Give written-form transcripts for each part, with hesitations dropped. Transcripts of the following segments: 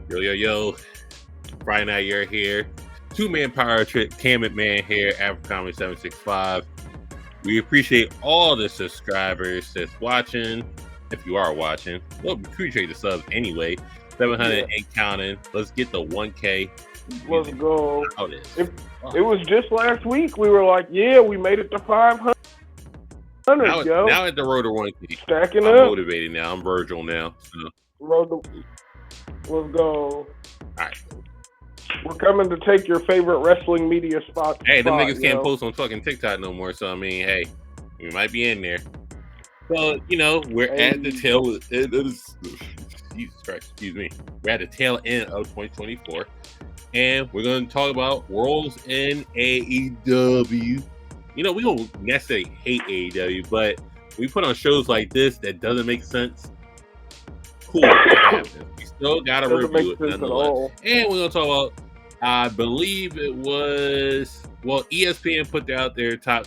Yo. Friday night, you're here. Two-man power trip, Cam McMahon here, Comedy 765. We appreciate all the subscribers that's watching. If you are watching, well, we appreciate the subs anyway. 700 and counting. Let's get the 1K. Let's go. It was just last week. We were like, we made it to 500. Now at the road to 1K. Stacking I'm up. motivated now. I'm Virgil now. So. Let's go. All right. We're coming to take your favorite wrestling media spot. Hey, them niggas can't post on fucking TikTok no more. So, I mean, hey, we might be in there. So, we're at the tail end of this. Jesus Christ, excuse me. We're at the tail end of 2024. And we're going to talk about Worlds End AEW. We don't necessarily hate AEW, but we put on shows like this that doesn't make sense. Cool. We still got to review it nonetheless. And we're going to talk about, I believe it was, ESPN put out their top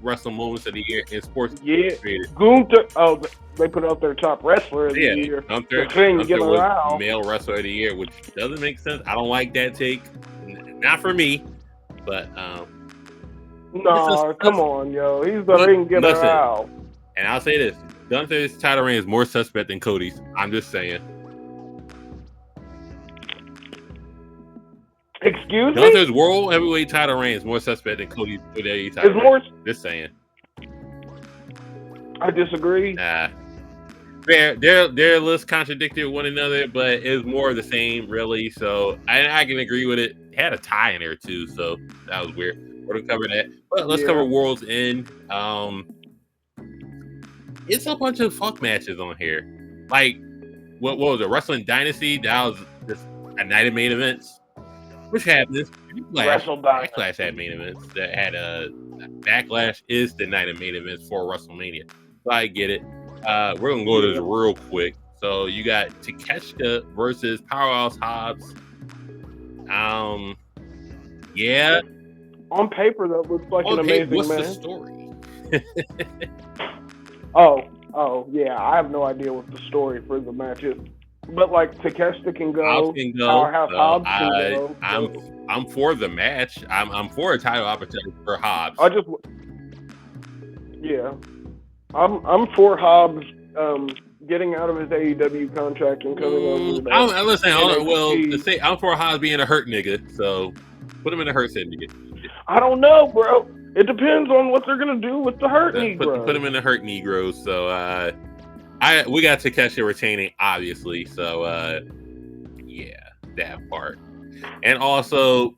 wrestling moments of the year in Sports Illustrated. Gunther, they put out their top wrestler of the year. Gunther was male wrestler of the year, which doesn't make sense. I don't like that take. Not for me, but no, come on, yo. He's the ring getter out. And I'll say this. Gunther's title reign is more suspect than Cody's. I'm just saying. Excuse me? Gunther's world heavyweight title reign is more suspect than Cody's WWE title reign. Just saying. I disagree. Nah. Their lists contradicted one another, but it's more of the same, really. So I can agree with it. It had a tie in there too, so that was weird. We're gonna cover that. But let's cover World's End. It's a bunch of fuck matches on here. Like, what was it? Wrestling Dynasty? That was just a night of main events. Which happens. Backlash had main events. That had Backlash is the night of main events for WrestleMania. So I get it. We're going to go to this real quick. So you got Takeshita versus Powerhouse Hobbs. Yeah. On paper, that looks like an amazing match. What's the story? I have no idea what the story for the match is. But like Takeshita can go, Powerhouse Hobbs can go. I'm for the match. I'm for a title opportunity for Hobbs. I'm for Hobbs getting out of his AEW contract and coming over. I'm for Hobbs being a hurt nigga. So put him in a hurt syndicate. I don't know, bro. It depends on what they're gonna do with the hurt Negro. Put him in the hurt Negro. So we got Takeshita retaining, obviously. So that part. And also,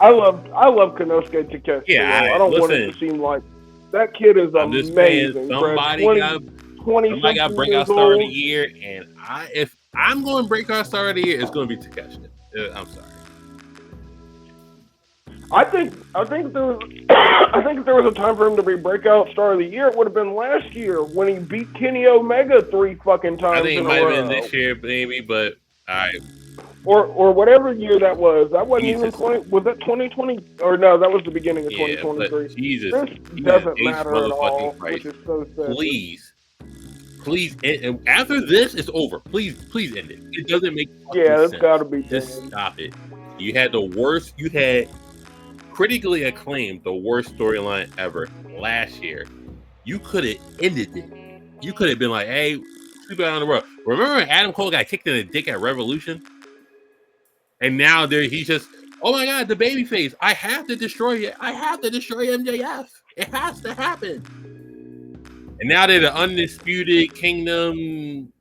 I love Konosuke Takeshita. Yeah, I don't want it to seem like that kid is amazing. Somebody got breakout star of the year, and if I'm going breakout star of the year, it's going to be Takeshita. I'm sorry. I think if there was a time for him to be breakout star of the year, it would have been last year when he beat Kenny Omega 3 fucking times. I think it might have been this year, maybe, but or whatever year that was. That wasn't even 20. Was that 2020? Or no, that was the beginning of 2023. But Jesus, this doesn't matter at all. Which is so sad. Please, after this, it's over. Please end it. It doesn't make sense. It's got to be. Just stop it. You had the worst. You had critically acclaimed the worst storyline ever last year. You could have ended it. You could have been like, hey, keep it on the road. Remember when Adam Cole got kicked in the dick at Revolution? And now he's just, oh my God, the babyface. I have to destroy you. I have to destroy MJF. It has to happen. And now they're the undisputed kingdom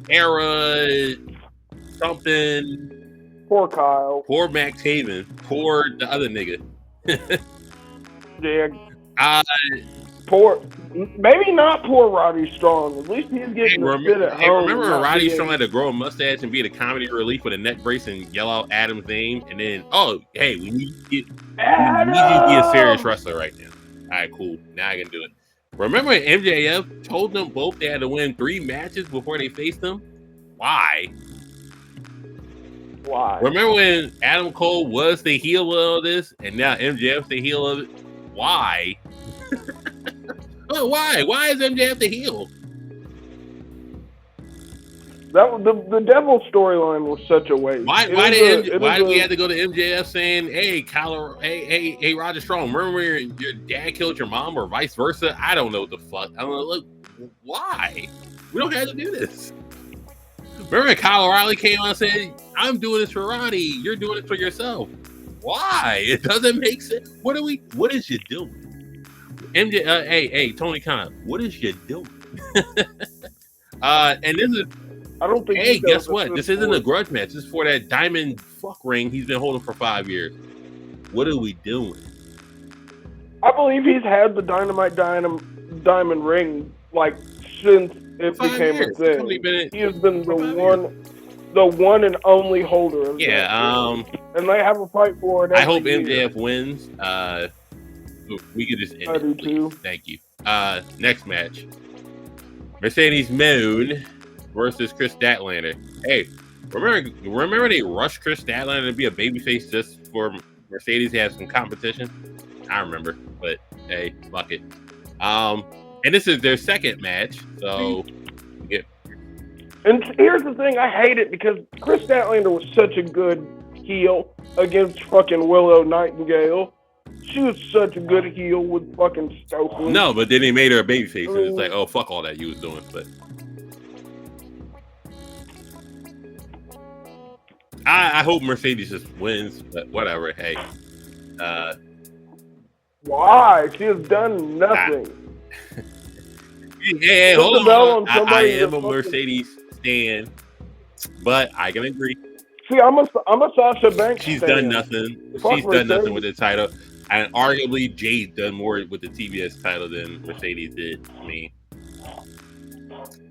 era something. Poor Kyle. Poor Mac Taven. Poor the other nigga. Poor, maybe not poor Roddy Strong. At least he's getting to sit at home. Remember when Roddy Strong had to grow a mustache and be the comedy relief with a neck brace and yell out Adam's name? And then, we need you to be a serious wrestler right now. All right, cool. Now I can do it. Remember when MJF told them both they had to win 3 matches before they faced them? Why? Remember when Adam Cole was the heel of all this, and now MJF's the heel of it? Why? Why? Why is MJF the heel? That was the Devil storyline was such a waste. Why do we have to go to MJF saying, "Hey, hey, Roger Strong, remember when your dad killed your mom, or vice versa?" I don't know what the fuck. I don't know. Look, why? We don't have to do this. Remember when Kyle O'Reilly came out and said, "I'm doing this for Roddy. You're doing it for yourself." Why? It doesn't make sense. What is you doing? MJ, hey, Tony Khan, what is you doing? And this is. I don't think. Hey, guess what? This isn't a grudge match. This is for that diamond fuck ring he's been holding for 5 years. What are we doing? I believe he's had the diamond ring like since it became a thing. He has been the one and only holder of that. And they have a fight for it. I hope MJF wins. We could just end I do too. Thank you. Next match. Mercedes Moon versus Chris Statlander. Hey, remember they rushed Chris Statlander to be a babyface just for Mercedes to have some competition? I remember, but hey, fuck it. And this is their second match, so yeah. And here's the thing, I hate it because Chris Statlander was such a good heel against fucking Willow Nightingale. She was such a good heel with fucking Stokely. No, but then they made her a babyface, and it's like, oh, fuck all that you was doing, but I hope Mercedes just wins, but whatever. Hey, why? She has done nothing. Hey, hold on. I am a Mercedes stan, but I can agree. See, I'm a Sasha Banks. She's stan. done nothing. She's done nothing with the title, and arguably Jade's done more with the TBS title than Mercedes did. I mean,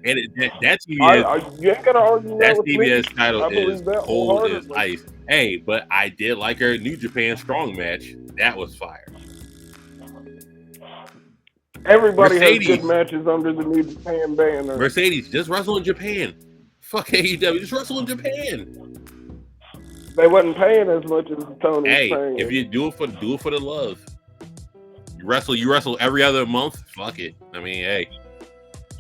and that TBS, you ain't gonna argue that with TBS me. title is cold as ice. Hey, but I did like her New Japan Strong match. That was fire. Everybody has good matches under the New Japan banner. Mercedes, just wrestle in Japan. Fuck AEW, just wrestle in Japan. They wasn't paying as much as Tony. Hey, paying. if you do it for the love. You wrestle every other month. Fuck it. I mean, hey.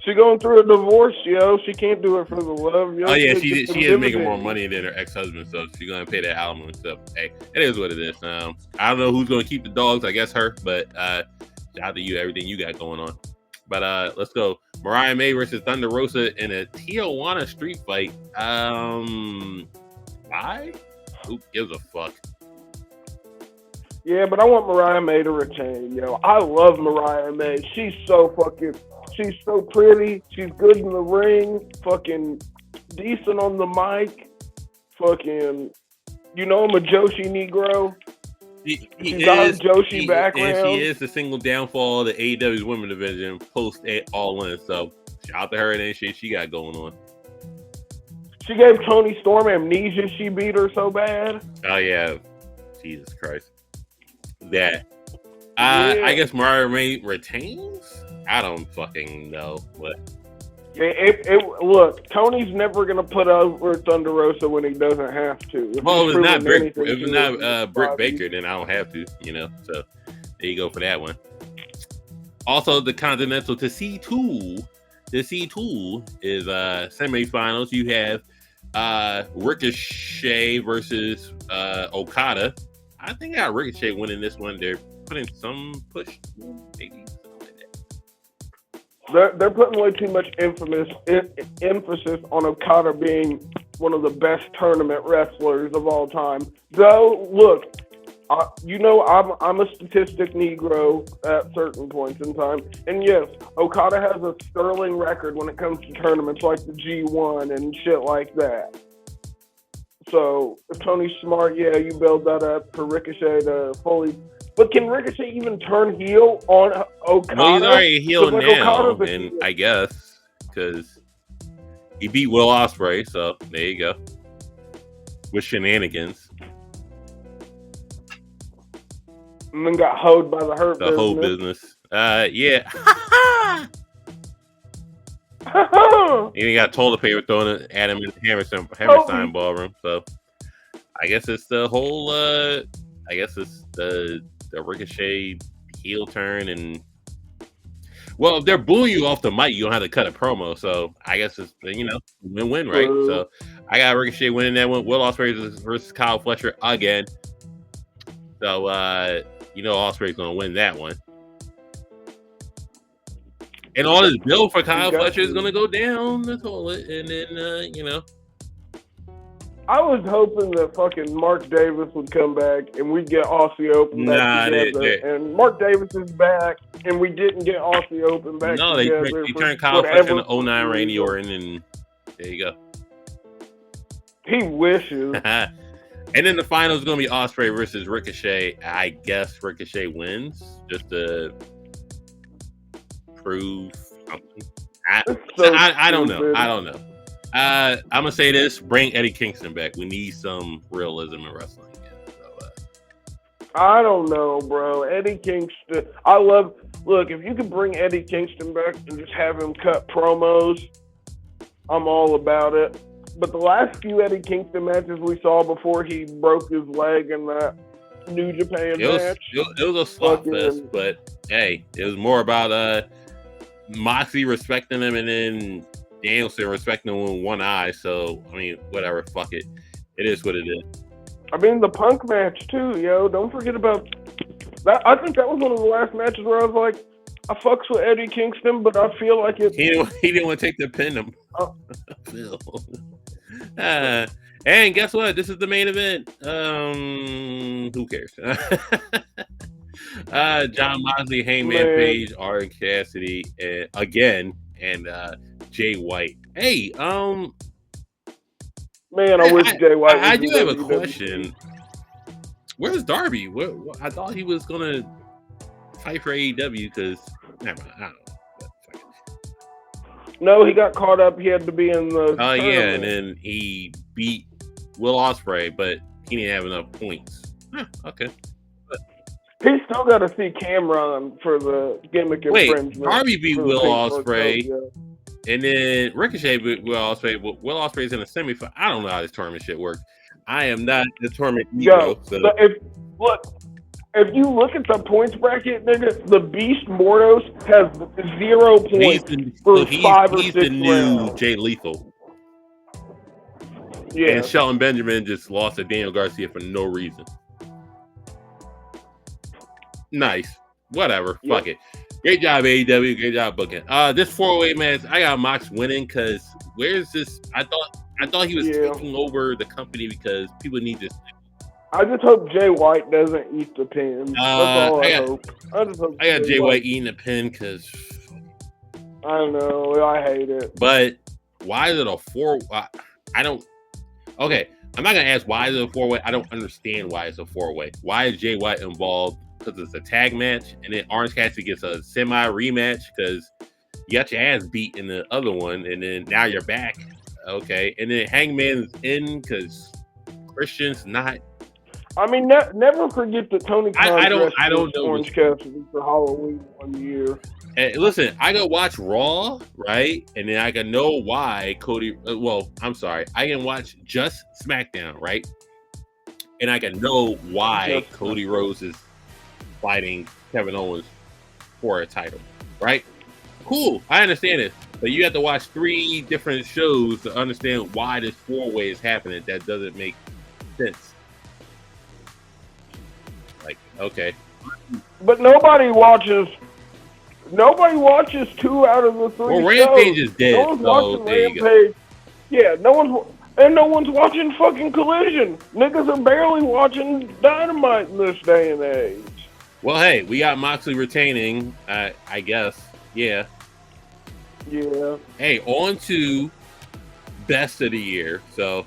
She going through a divorce, yo. She can't do it for the love, yo. Oh yeah, she is making more money than her ex-husband, so she's gonna pay that alimony stuff. Hey, it is what it is. I don't know who's gonna keep the dogs. I guess her, but shout out to you, everything you got going on. But let's go. Mariah May versus Thunder Rosa in a Tijuana street fight. Why? Who gives a fuck? Yeah, but I want Mariah May to retain, yo. I love Mariah May. She's so pretty. She's good in the ring. Fucking decent on the mic. Fucking, I'm a Joshi Negro. She's got a Joshi background. And she is the single downfall of the AEW's women division post All In. So shout out to her and any shit she got going on. She gave Toni Storm amnesia. She beat her so bad. Oh yeah, Jesus Christ. That. I guess Mariah May retains. I don't fucking know, but. Look, Tony's never gonna put over Thunder Rosa when he doesn't have to. Well, if it's not Britt Baker, then I don't have to, So there you go for that one. Also, the Continental to C2. The C2 is semifinals. You have Ricochet versus Okada. I think I got Ricochet winning this one. They're putting some push, maybe. They're putting way too much emphasis on Okada being one of the best tournament wrestlers of all time. Though, look, I'm a statistic Negro at certain points in time, and yes, Okada has a sterling record when it comes to tournaments like the G1 and shit like that. So if Tony's smart, yeah, you build that up for Ricochet to fully. But can Ricochet even turn heel on Okada? Well, he's already a heel now, and I guess because he beat Will Ospreay, so there you go. With shenanigans. And then got hoed by the Hurt Business. The whole business. Yeah. And he got toilet paper thrown at him in the Hammerstein ballroom. So I guess it's the whole. I guess it's the Ricochet heel turn, and Well, if they're booing you off the mic, you don't have to cut a promo. So I guess it's win-win, right? So I got Ricochet winning that one. Will Ospreay versus Kyle Fletcher again. So Ospreay's gonna win that one. And all this bill for Kyle Fletcher is gonna go down the toilet, and then I was hoping that fucking Mark Davis would come back and we'd get Aussie Open back together. And Mark Davis is back, and we didn't get Aussie Open back together. No, they turned Kyle Fletcher into 09 Randy Orton, and there you go. He wishes. And then the final is going to be Ospreay versus Ricochet. I guess Ricochet wins just to prove something. I don't know. I don't know. I'm gonna say this: bring Eddie Kingston back. We need some realism in wrestling again. So, I don't know, bro. Eddie Kingston. Look, if you could bring Eddie Kingston back and just have him cut promos, I'm all about it. But the last few Eddie Kingston matches we saw before he broke his leg in that New Japan match, it was a slot fest. But hey, it was more about Moxley respecting him, and then Danielson respecting him with one eye. So I mean, whatever, fuck it. It is what it is. I mean, the Punk match too, yo. Don't forget about that. I think that was one of the last matches where I was like, I fucks with Eddie Kingston, but I feel like it. He didn't want to take the pin him. Oh. And guess what? This is the main event. Who cares? John Moxley, Hangman Page, Orange Cassidy, again, and Jay White. Hey, man, I wish Jay White. I do have a question. Where's Darby? I thought he was gonna fight for AEW because never mind. I don't know. No, he got caught up. He had to be in the. Oh yeah, and then he beat Will Ospreay, but he didn't have enough points. Okay. He still got to see Cameron for the gimmick infringement. Wait, Darby beat Will Ospreay, and then Ricochet beat Will Ospreay. Will Ospreay's in a semifinal. I don't know how this tournament shit works. I am not the tournament. If you look at the points bracket, nigga, the Beast Mordos has 0 points for 5 or 6 rounds. He's the new Jay Lethal. Yeah. And Shelton Benjamin just lost to Daniel Garcia for no reason. Nice. Whatever. Yeah. Fuck it. Great job, AEW. Great job booking. This 4-way match, I got Mox winning because where's this? I thought he was taking over the company because people need this. I just hope Jay White doesn't eat the pin. That's all I hope. I got Jay White eating the pin because I know I hate it. But why is it a 4? I don't. Okay, I'm not gonna ask why is it a 4-way. I don't understand why it's a 4-way. Why is Jay White involved? Because it's a tag match, and then Orange Cassidy gets a semi rematch because you got your ass beat in the other one, and then now you're back. Okay, and then Hangman's in because Christian's not. I mean, never forget that Tony Khan I don't know Orange Cassidy for Halloween one year. And listen, I can watch Raw, right? And then I can know why Cody. I can watch just SmackDown, right? And I can know why Cody Rhodes is fighting Kevin Owens for a title, right? Cool, I understand it. But you have to watch 3 different shows to understand why this 4-way is happening. That doesn't make sense. Like, okay. But nobody watches 2 out of the 3 Well, Rampage is dead. No one's watching Rampage. Yeah, no one's watching fucking Collision. Niggas are barely watching Dynamite in this day and age. Well, hey, we got Moxley retaining, I guess. Yeah. Yeah. Hey, on to best of the year. So,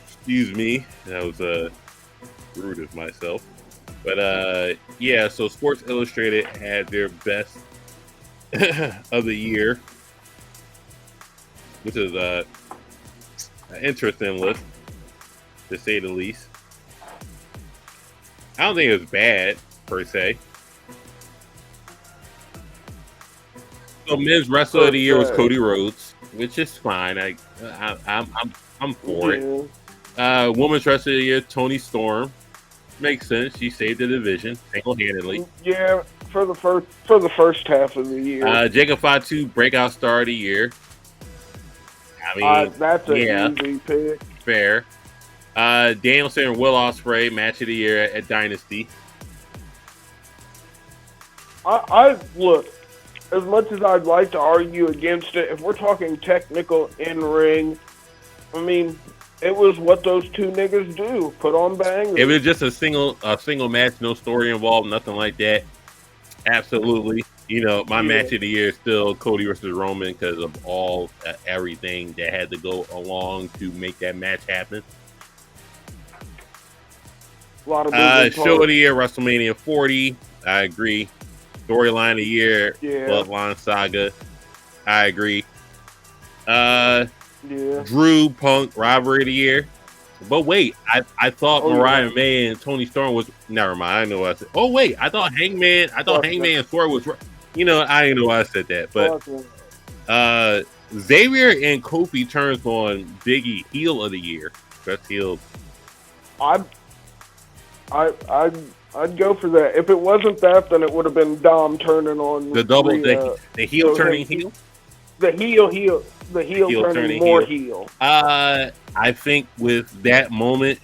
excuse me. That was rude of myself. But, yeah, so Sports Illustrated had their best of the year, which is an interesting list, to say the least. I don't think it was bad, per se. So men's wrestler of the year was Cody Rhodes, which is fine. I'm for it. Women's wrestler of the year, Toni Storm. Makes sense. She saved the division single-handedly. Yeah, for the first half of the year. Jacob Fatu, breakout star of the year. I mean, That's an yeah, easy pick. fair. Danielson and Will Ospreay, match of the year at Dynasty. I look, as much as I'd like to argue against it, if we're talking technical in ring, I mean, it was what those two niggas do. Put on bangers. If it's just a single match, no story involved, nothing like that, absolutely. My match of the year is still Cody versus Roman because of all everything that had to go along to make that match happen. A lot of show of the year, WrestleMania 40. I agree. Storyline of the year, Bloodline Saga. I agree. Drew Punk rivalry of the year. But wait, I thought Mariah May and Tony Storm was. Never mind. I know what I said. Oh wait, I thought Hangman and Swerve was. I didn't know why I said that. But Xavier and Kofi turns on Biggie heel of the year. Best heel. I'd go for that. If it wasn't that, then it would have been Dom turning on the double the heel turning heel. The heel turning more heel. I think with that moment,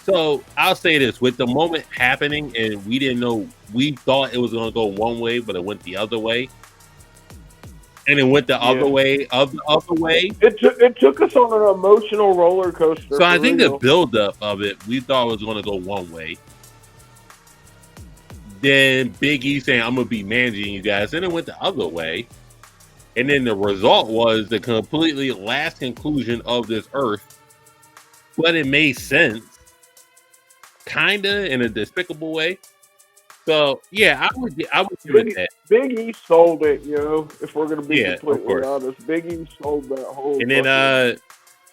so I'll say this: with the moment happening, and we didn't know, we thought it was going to go one way, but it went the other way, and it went the other way of the other way. It took us on an emotional roller coaster. So I think the buildup of it, we thought it was going to go one way. Then Big E saying, "I'm going to be managing you guys," and it went the other way. And then the result was the completely last conclusion of this earth. But it made sense. Kinda in a despicable way. So yeah, I would give it that. Big E sold it, if we're gonna be completely honest. Big E sold that whole. And then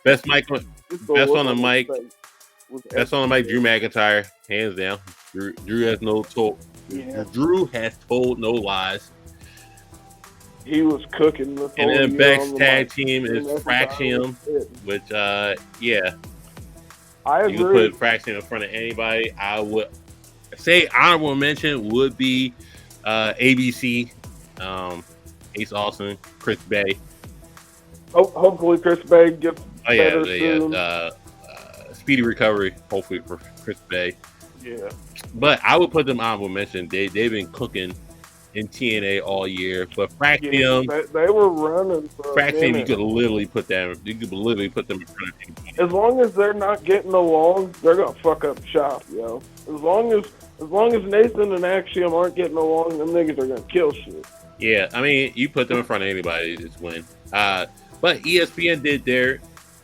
best on the mic. Best on the mic, Drew McIntyre, hands down. Drew has Drew has told no lies. He was cooking the whole. And then Beck's tag team is Fraxium, which I agree. You could put Fraxium in front of anybody. I would say honorable mention would be ABC, Ace Austin, Chris Bay. Hopefully Chris Bay gets better soon. Speedy recovery, hopefully for Chris Bay. Yeah. But I would put them honorable mention. They've been cooking in TNA all year, but Fraxium, they were running. Fraxium, you could literally put them in front of anybody. As long as they're not getting along, they're gonna fuck up shop, yo. As long as Nathan and Axiom aren't getting along, them niggas are gonna kill shit. Yeah, I mean, you put them in front of anybody, just win. But ESPN did their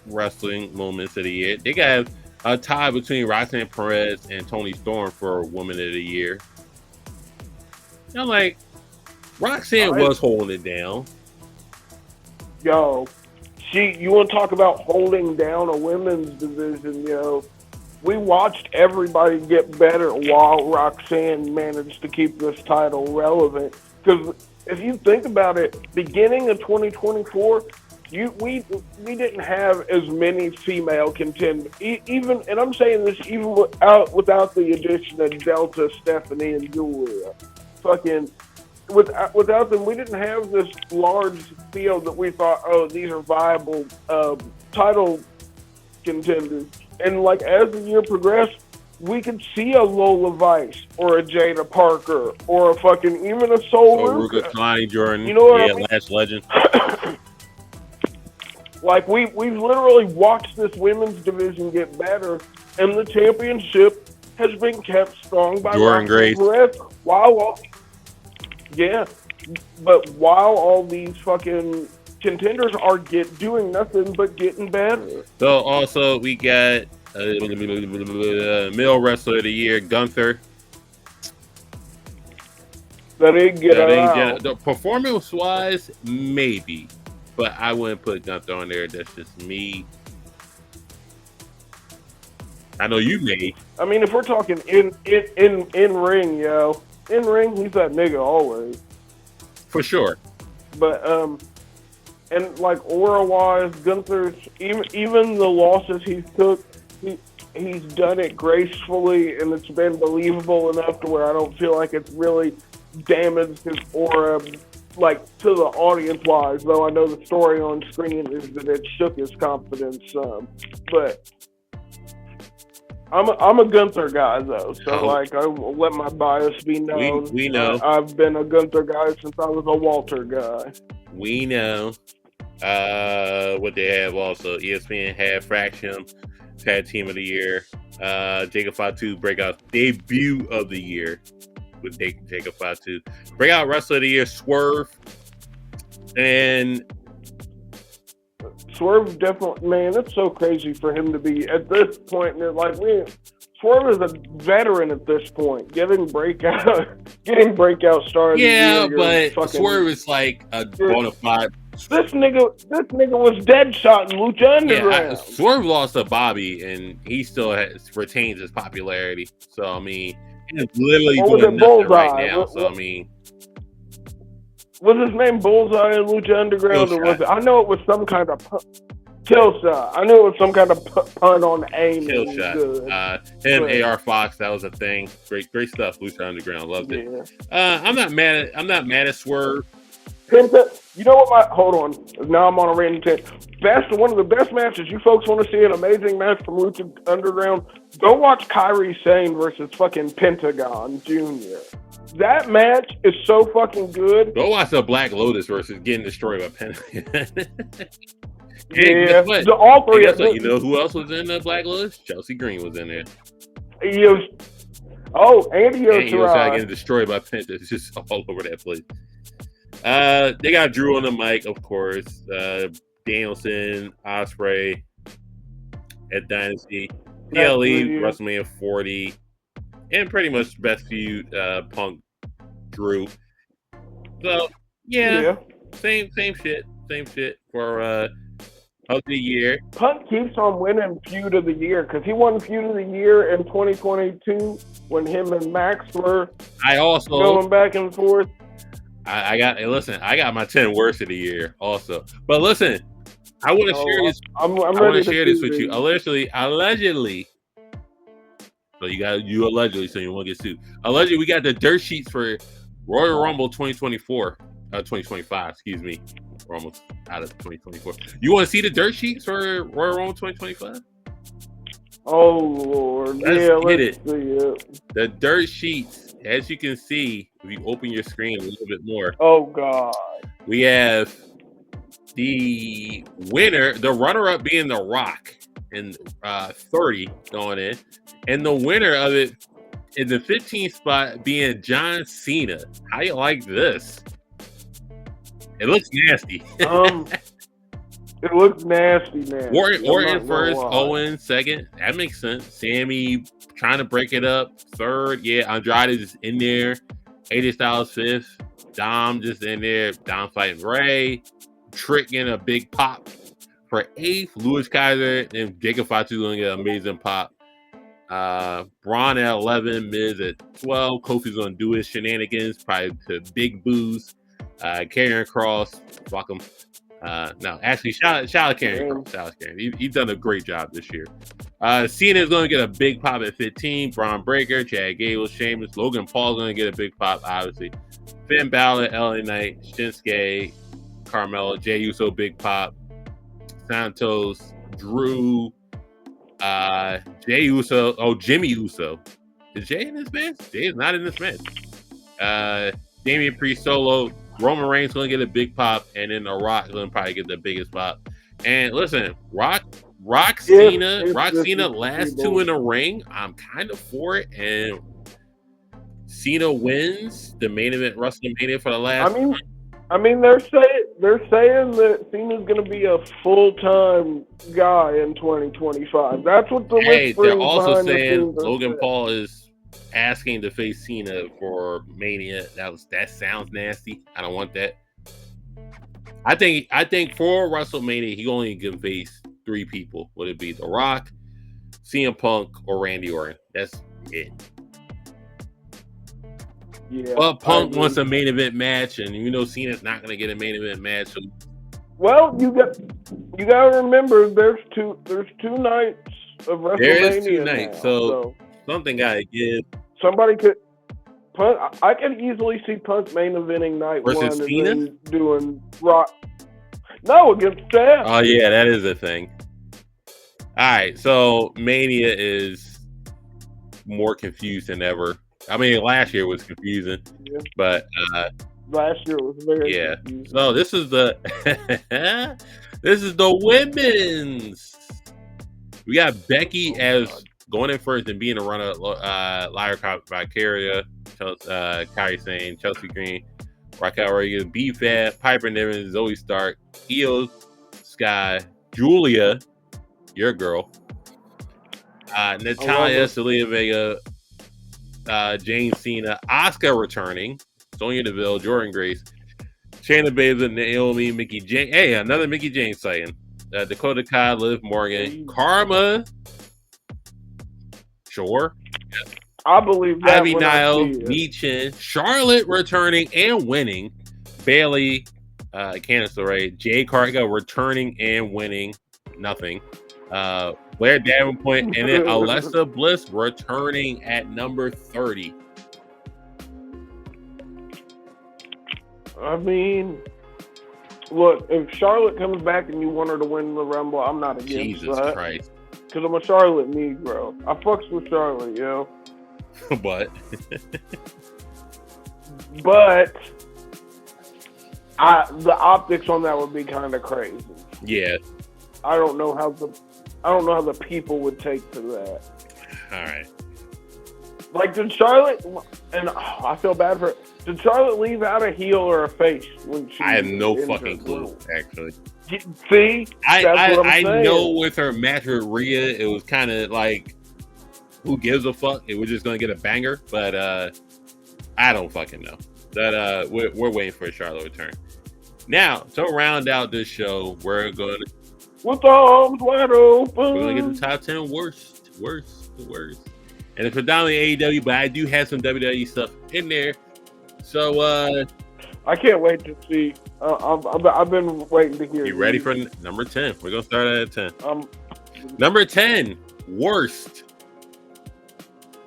wrestling moments of the year. They got a tie between Roxanne Perez and Toni Storm for Woman of the Year. I'm like, Roxanne was holding it down. Yo, you want to talk about holding down a women's division, yo. We watched everybody get better while Roxanne managed to keep this title relevant. Because if you think about it, beginning of 2024, we didn't have as many female contenders. Even, and I'm saying this even without the addition of Delta, Stephanie, and Julia. Fucking without them, we didn't have this large field that we thought, oh, these are viable title contenders. And like as the year progressed, we could see a Lola Vice or a Jada Parker or a fucking even a Sol Ruka. Lonnie Jordan, you know what I mean? Last Legend. Like we've literally watched this women's division get better, and the championship has been kept strong by Jordan Grace. But while all these fucking contenders are doing nothing but getting better. So also we got male wrestler of the year, Gunther. That didn't get out. The performance wise, maybe, but I wouldn't put Gunther on there. That's just me. I know you may. I mean, if we're talking in ring, yo, in ring, he's that nigga always. For sure. But and like aura wise, Gunther's even the losses he took, he's done it gracefully, and it's been believable enough to where I don't feel like it's really damaged his aura, like to the audience wise. Though I know the story on screen is that it shook his confidence some, but. I'm a Gunther guy though, so like I will let my bias be known. We know. I've been a Gunther guy since I was a Walter guy. We know. What they have also, ESPN had Fraction Tag Team of the Year. Jacob Fatu breakout debut of the year with Jacob Fatu. Breakout Wrestler of the Year, Swerve. And Swerve definitely, man, it's so crazy for him to be at this point. Like Swerve is a veteran at this point, getting breakout stars. Yeah, but Swerve is like a bona fide. This nigga was Deadshot in Lucha Underground. Yeah, Swerve lost to Bobby, and he still retains his popularity. So I mean, he's literally doing nothing right now. So I mean. Was his name Bullseye in Lucha Underground, or was it? I know it was some kind of kill shot. I knew it was some kind of pun on aim. Kill shot. Him, AR Fox, that was a thing. Great stuff. Lucha Underground, loved it. Yeah. I'm not mad at Swerve. Penta, you know what? Hold on. Now I'm on a random tangent. One of the best matches. You folks want to see an amazing match from Lucha Underground? Go watch Kairi Sane versus fucking Pentagon Jr. That match is so fucking good. Go watch the Black Lotus versus getting destroyed by Pentagon. Yeah, all three. You know who else was in the Black Lotus? Chelsea Green was in there. Andy Ochoa getting destroyed by Penta. It's just all over that place. They got Drew on the mic, of course. Danielson, Ospreay at Dynasty, PLE, WrestleMania 40, and pretty much best feud, Punk, Drew. So yeah. Same shit for of the year. Punk keeps on winning feud of the year because he won feud of the year in 2022 when him and Max were going back and forth. I got my 10 worst of the year also. But listen, I want to share this. I want to share this with you. Allegedly. So you allegedly, so you won't get sued. Allegedly, we got the dirt sheets for Royal Rumble 2025. Excuse me. We're almost out of 2024. You want to see the dirt sheets for Royal Rumble 2025? Oh Lord, let's get it. The dirt sheets, as you can see, if you open your screen a little bit more. Oh God. We have the winner, the runner-up being The Rock in 30 going in, and the winner of it in the 15th spot being John Cena. How you like this? It looks nasty. It looks nasty, man. Orton first, Owen second. That makes sense. Sammy trying to break it up. Third, yeah, Andrade is in there. AJ Styles fifth. Dom just in there. Dom fighting Ray. Trick getting a big pop for eighth. Louis Kaiser and Jacob Fatu going to get an amazing pop. Braun at 11. Miz at 12. Kofi's going to do his shenanigans. Probably to big booze. Karrion Kross. Fuck him. No, actually, shout out Karrion Kross. He's done a great job this year. Cena is going to get a big pop at 15. Braun Breaker, Chad Gable, Sheamus, Logan Paul's going to get a big pop, obviously. Finn Balor, LA Knight, Shinsuke, Carmelo, Jey Uso, big pop. Santos, Drew, Jey Uso. Jimmy Uso. Is Jey in this match? Jey is not in this match. Damian Priest solo. Roman Reigns going to get a big pop, and then The Rock going to probably get the biggest pop. And listen, Cena last two in the ring. I'm kind of for it, and Cena wins the main event WrestleMania for the last. I mean, they're saying that Cena's going to be a full-time guy in 2025. That's what the they're also saying Logan Paul is asking to face Cena for Mania. That sounds nasty. I don't want that. I think for WrestleMania he only can face three people. Would it be The Rock, CM Punk, or Randy Orton? That's it. Yeah, but Punk wants a main event match, and Cena's not going to get a main event match. So. Well, you got to remember there's two nights of WrestleMania. There is 2 nights, now, so something gotta give. Somebody could. I can easily see Punk main eventing night Versus 1 and Cena? then doing Rock. No, against Seth. Oh yeah, that is a thing. All right, so Mania is more confused than ever. I mean, last year was confusing, but last year was very confusing. So this is the this is the women's. We got Becky as going in first and being a runner. Lyra Valkyria, Kairi Sane, Chelsea Green, Raquel Rodriguez, B-Fab, Piper Niven, Zoe Stark, Io Sky, Julia, your girl, Natalia, Selena Vega, Jane Cena, Asuka returning, Sonya Deville, Jordan Grace, Shayna Baszler, Naomi, Mickey James. Hey, another Mickey James sighting. Dakota Kai, Liv Morgan, Karma. Sure. I believe that. Ivy Nile, Michin, Charlotte returning and winning. Bailey, Candice LeRae, Jade Cargill returning and winning. Nothing. Blair Davenport, and then Alexa Bliss returning at number 30. I mean, look, if Charlotte comes back and you want her to win the Rumble, I'm not against Jesus that. Christ. Because I'm a Charlotte Negro. I fucks with Charlotte, yo. But the optics on that would be kind of crazy. Yeah. I don't know how the people would take to that. All right. Like, did Charlotte, and I feel bad for her, did Charlotte leave out a heel or a face when she? I have no fucking clue, actually. See, I know with her match with Rhea, it was kind of like, who gives a fuck? It was just gonna get a banger, but I don't fucking know. That we're waiting for a Charlotte return. Now to round out this show, we're going to with arms wide open. We're gonna get the top 10 worst, and it's predominantly AEW, but I do have some WWE stuff in there. So I can't wait to see. I've been waiting to hear. You ready for number 10? We're gonna start at 10. Number 10, worst.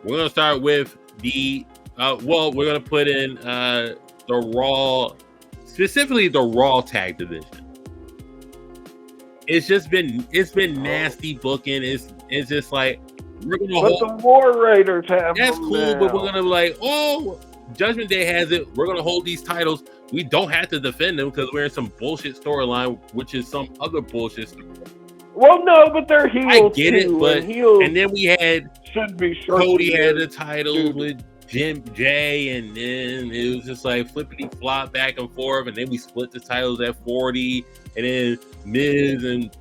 We're gonna start with the we're gonna put in the Raw, specifically the Raw tag division. It's been nasty booking. It's just like we're gonna hold the War Raiders have. That's cool, now. but we're gonna be like, oh, Judgment Day has it. We're gonna hold these titles. We don't have to defend them because we're in some bullshit storyline, which is some other bullshit story. Well, no, but they're heels. I get it, too, but and then we had should be Cody had the title with Jim J, and then it was just like flippity flop back and forth, and then we split the titles at 40, and then Miz and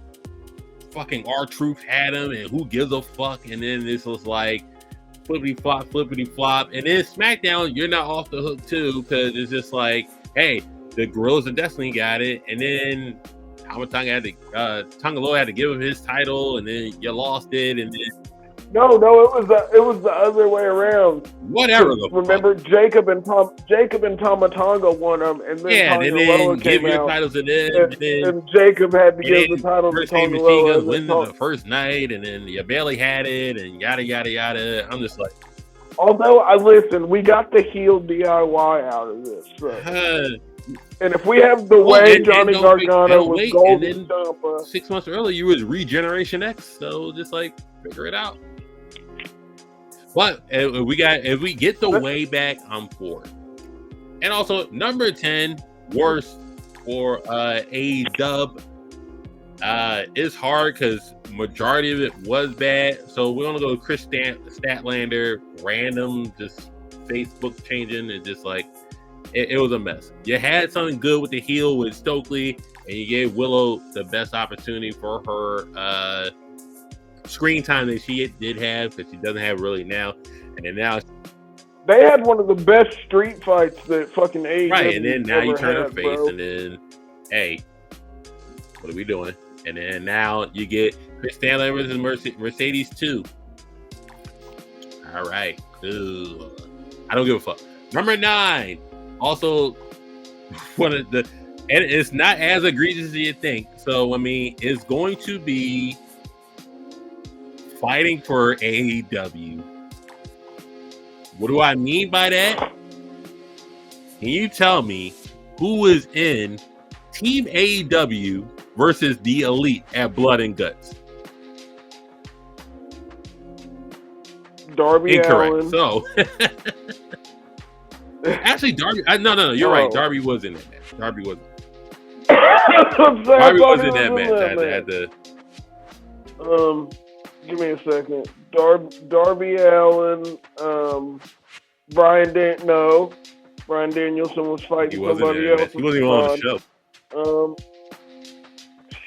fucking R-Truth had him, and who gives a fuck? And then this was like flippity flop, and then SmackDown, you're not off the hook too, because it's just like, hey, the Gorillas of Destiny got it, and then Tonga Loa had to give him his title, and then you lost it, and then no, it was the other way around. Whatever. Remember, Jacob and Tama Tonga won them, and then Tonga Loa came out, titles and Jacob had to give the title to Tonga Loa. Win the first night, and then you barely had it, and yada yada yada. I'm just like, although we got the heel DIY out of this. So. And if we have the way Johnny Gargano was Golden Stompa, 6 months earlier, you was Regeneration X, so just like figure it out. But if we get the way back, I'm for it. And also number 10, worst for AEW. It's hard because majority of it was bad. So we're gonna go with Chris Statlander, random, just Facebook changing, and just like it was a mess. You had something good with the heel with Stokely, and you gave Willow the best opportunity for her screen time that she did have, because she doesn't have really now. And then now they had one of the best street fights that fucking AEW right. And then now you turn her face, bro. and then hey, what are we doing? And then now you get Chris Stanley versus Mercedes 2. All right. Ugh. I don't give a fuck. Number 9. Also, one of the, and it's not as egregious as you think. So, I mean, it's going to be fighting for AEW. What do I mean by that? Can you tell me who is in Team AEW versus the Elite at Blood and Guts? Darby Incorrect. Allin. So, actually, Darby. No. You're right. Darby was in that match. Darby was. Darby was in that match. Give me a second. Darby Allin. Brian Danielson was fighting somebody else. He wasn't even on the show.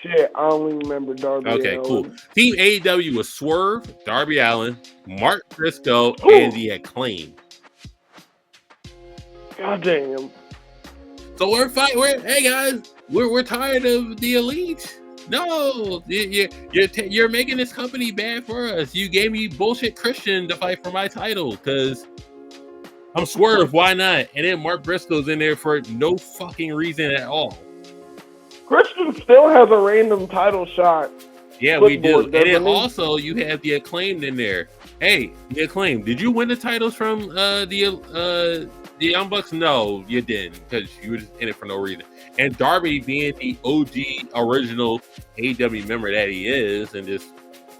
Shit, I don't even remember Darby Allin. Okay, cool. Team AEW was Swerve, Darby Allin, Mark Briscoe, and the Acclaim. God damn. So hey guys, we're tired of the Elite. No, you're making this company bad for us. You gave me bullshit Christian to fight for my title because I'm Swerve. Why not? And then Mark Briscoe's in there for no fucking reason at all. Christian still has a random title shot. Yeah, we do. And then also you have the Acclaimed in there. Hey, the Acclaimed, did you win the titles from the Young Bucks? No, you didn't, because you were just in it for no reason. And Darby being the OG original AEW member that he is, and just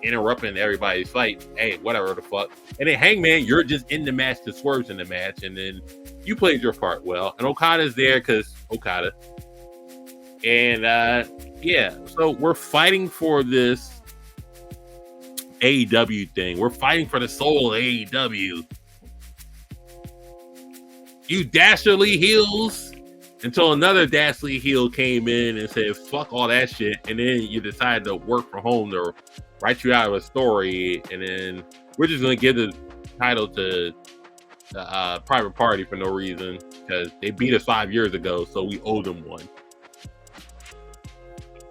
interrupting everybody's fight. Hey, whatever the fuck. And then Hangman, you're just in the match to Swerve's in the match, and then you played your part well. And Okada's there because Okada. And yeah, so we're fighting for this AEW thing. We're fighting for the soul of AEW. You dastardly heels, until another dastardly heel came in and said, fuck all that shit. And then you decided to work from home to write you out of a story. And then we're just going to give the title to Private Party for no reason, because they beat us 5 years ago. So we owe them one.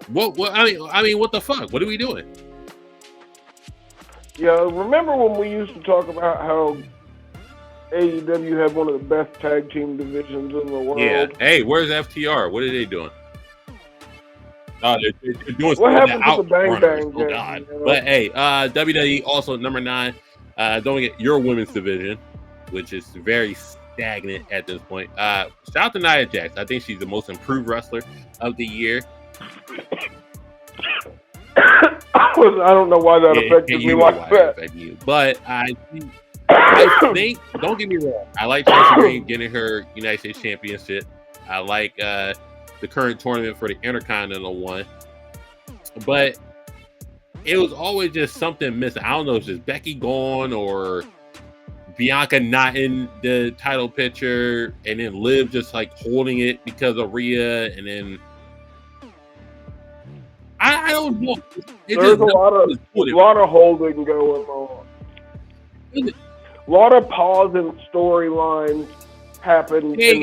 What I mean, what the fuck? What are we doing? Yeah, remember when we used to talk about how AEW had one of the best tag team divisions in the world? Yeah. Hey, where's FTR? What are they doing? They're doing what happened to the Bang Bang? Oh God! You know? But hey, WWE also number 9. Don't forget your women's division, which is very stagnant at this point. Shout out to Nia Jax. I think she's the most improved wrestler of the year. I don't know why that affected me like that. But I think, don't get me wrong, I like Chelsea Green getting her United States Championship. I like the current tournament for the Intercontinental one. But it was always just something missing. I don't know if it's just Becky gone or Bianca not in the title picture, and then Liv just like holding it because of Rhea, and then I don't know. There's a lot of holding going on. A lot of pause and storylines happened. Jay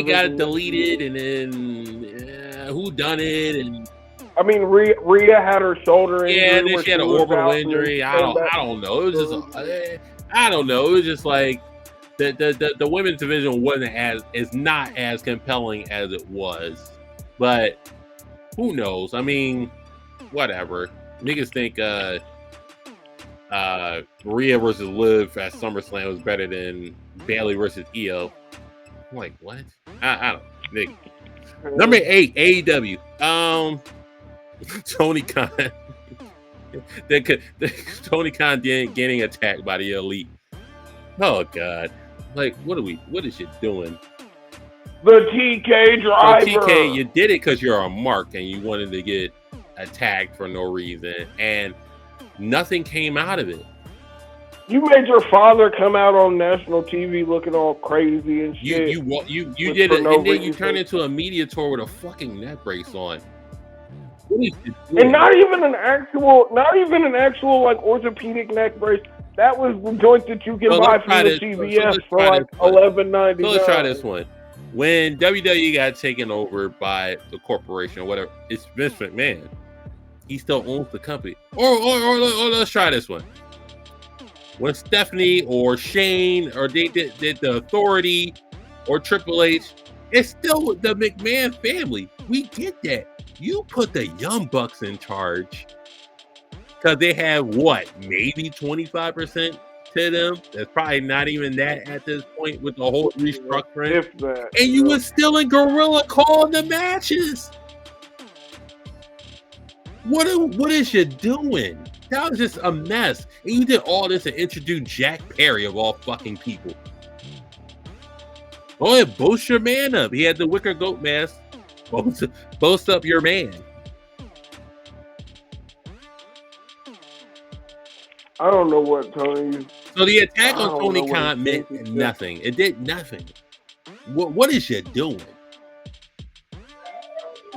got it deleted, and then who done it? And I mean, Rhea had her shoulder injury. Yeah, and then she had an orbital injury. I don't know. It was just I don't know. It was just like the women's division is not as compelling as it was, but. Who knows? I mean, whatever. Niggas think Rhea versus Liv at SummerSlam was better than Bayley versus Io. I'm like, what? I don't know. Nigga. Number 8, AEW. Tony Khan. Tony Khan getting attacked by the Elite. Oh God. Like, what is she doing? The TK driver. So TK, you did it because you're a mark and you wanted to get attacked for no reason, and nothing came out of it. You made your father come out on national TV looking all crazy and shit. You did it, and then you turned into a media tour with a fucking neck brace on. And not even an actual like orthopedic neck brace. That was the joint that you can buy from the CVS for like $11.99. So let's try this one. When WWE got taken over by the corporation or whatever, it's Vince McMahon. He still owns the company. Or let's try this one. When Stephanie or Shane or they did the Authority or Triple H, it's still the McMahon family. We get that. You put the Young Bucks in charge. because they have maybe 25% to them. That's probably not even that at this point with the whole restructuring. If that, and you were still in Gorilla calling the matches. What is you doing? That was just a mess. And you did all this to introduce Jack Perry of all fucking people. Oh, yeah, boast your man up. He had the wicker goat mask. Boast up your man. I don't know what Tony. So the attack on Tony Khan meant nothing. It did nothing. What is you doing?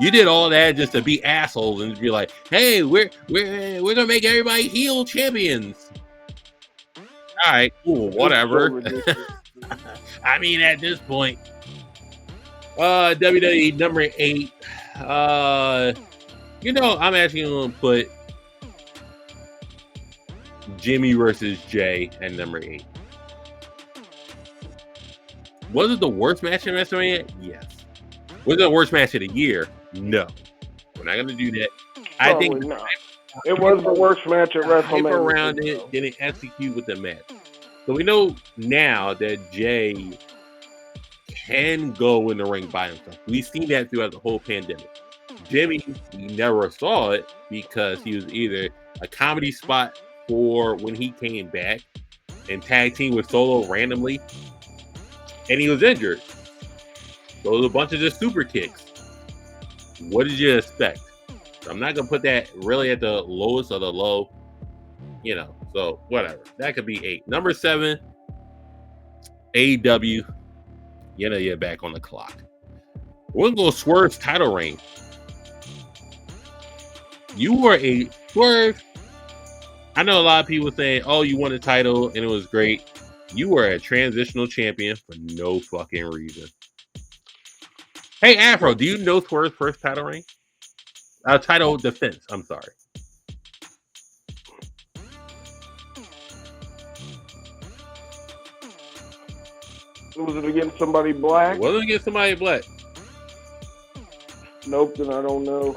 You did all that just to be assholes and be like, "Hey, we're gonna make everybody heel champions." All right, cool, whatever. I mean, at this point, WWE number 8. I'm actually gonna put Jimmy versus Jay at number 8. Was it the worst match in WrestleMania? Yes. Was it the worst match of the year? No. We're not gonna do that. I think not. It was the worst match at WrestleMania. Hype around it, didn't execute with the match. So we know now that Jay can go in the ring by himself. We've seen that throughout the whole pandemic. Jimmy, we never saw it because he was either a comedy spot for when he came back and tag team with Solo randomly, and he was injured. So it was a bunch of just super kicks. What did you expect? I'm not gonna put that really at the lowest of the low, so whatever. That could be 8. Number 7, AEW. You're back on the clock. We're gonna go Swerve's title reign. You were a Swerve. I know a lot of people saying, "Oh, you won a title and it was great." You were a transitional champion for no fucking reason. Hey, Afro, do you know Swerve's first title reign? Title defense. I'm sorry. Was it against somebody black? It wasn't against somebody black. Nope, then I don't know.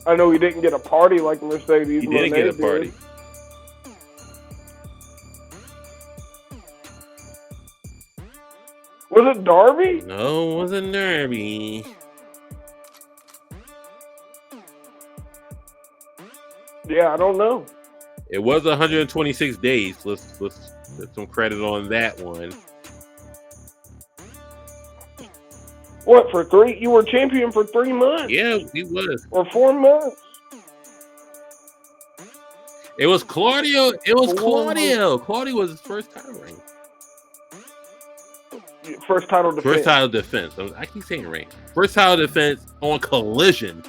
I know he didn't get a party like Mercedes. He didn't get a party. Did. Was it Darby? No, it wasn't Darby. Yeah, I don't know. It was 126 days. Let's put some credit on that one. What, for 3? You were champion for 3 months? Yeah, he was. Or 4 months? It was Claudio. It was Claudio. Claudio was his first title reign. First title defense. First title defense. I keep saying reign. First title defense on Collision.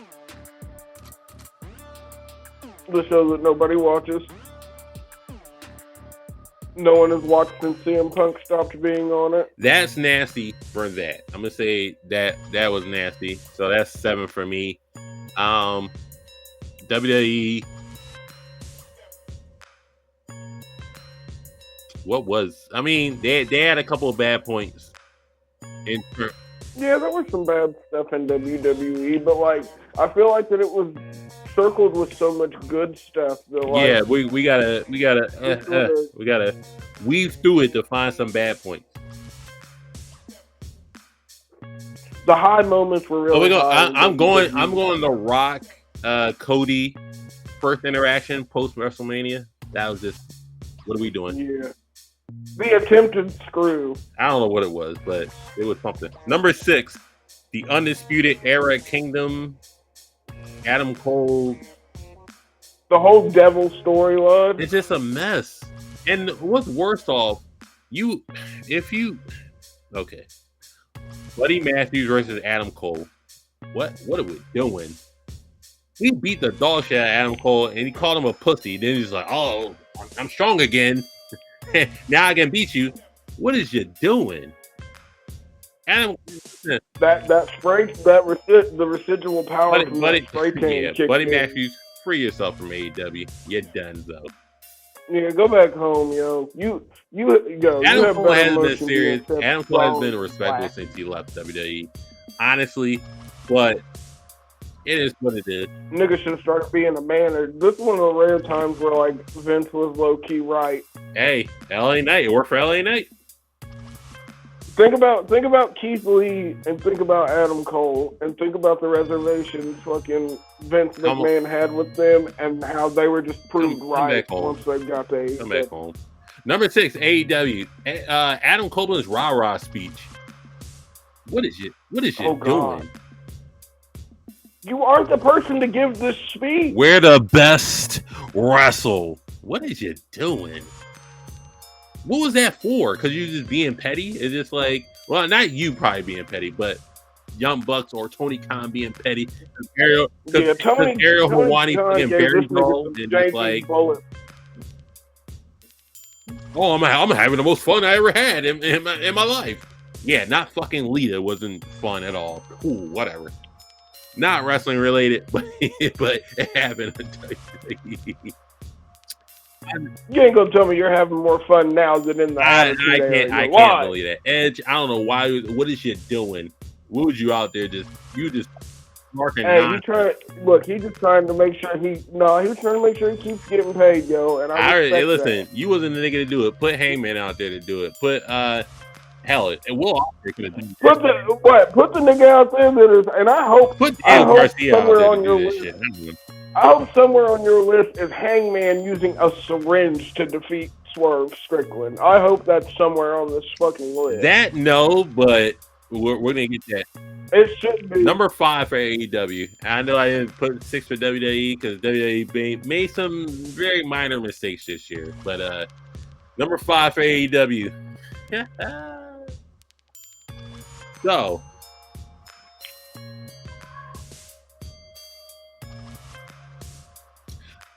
The show that nobody watches. No one has watched since CM Punk stopped being on it. That's nasty for that. I'm gonna say that was nasty. So that's 7 for me. WWE. What was? I mean, they had a couple of bad points. Yeah, there was some bad stuff in WWE, but I feel like that it was circled with so much good stuff. That, we gotta weave through it to find some bad points. The high moments were really. I'm going The Rock, Cody, first interaction post WrestleMania. That was just, what are we doing? Yeah. The attempted screw. I don't know what it was, but it was something. Number 6, the Undisputed Era Kingdom. Adam Cole. The whole devil storyline. It's just a mess. And what's worse off, okay. Buddy Matthews versus Adam Cole. What are we doing? He beat the dog shit out of Adam Cole and he called him a pussy. Then he's like, "Oh, I'm strong again. Now I can beat you." What is you doing? Adam, the residual power from that spray can kicked Buddy in. Matthews, free yourself from AEW. You're done, though. Yeah, go back home, yo. Adam Cole has been serious. Adam Cole has been respectful since he left WWE, honestly. But It is what it is. Niggas should start being a man. This is one of the rare times where like Vince was low key right. Hey, LA Knight. It worked for LA Knight. Think about Keith Lee and think about Adam Cole and think about the reservations fucking Vince McMahon had with them and how they were just proved right once they got the Come back home. Number 6, AEW. Adam Copeland's rah-rah speech. What is it doing? You aren't the person to give this speech. We're the best wrestle. What is you doing? What was that for? Because you're just being petty? It's just like, well, not you probably being petty, but Young Bucks or Tony Khan being petty. Ariel Helwani being very dull and just like, oh, I'm having the most fun I ever had in my life. Yeah, not fucking Lita wasn't fun at all. Cool, whatever. Not wrestling related, but it happened. You ain't gonna tell me you're having more fun now than in the I can't believe that. Edge, I don't know why. What is you doing? What was you out there just marking? Hey, he's just trying to make sure he was trying to make sure he keeps getting paid, yo. And listen, you wasn't the nigga to do it. Put Hangman out there to do it. Put hell, and Will Ospreay could have done it. Put the nigga out there that is, and I hope Garcia somewhere on your list. I hope somewhere on your list is Hangman using a syringe to defeat Swerve Strickland. I hope that's somewhere on this fucking list. That no, but we're gonna get that. It should be number 5 for AEW. I know I didn't put 6 for WWE because WWE made some very minor mistakes this year. But number 5 for AEW. So.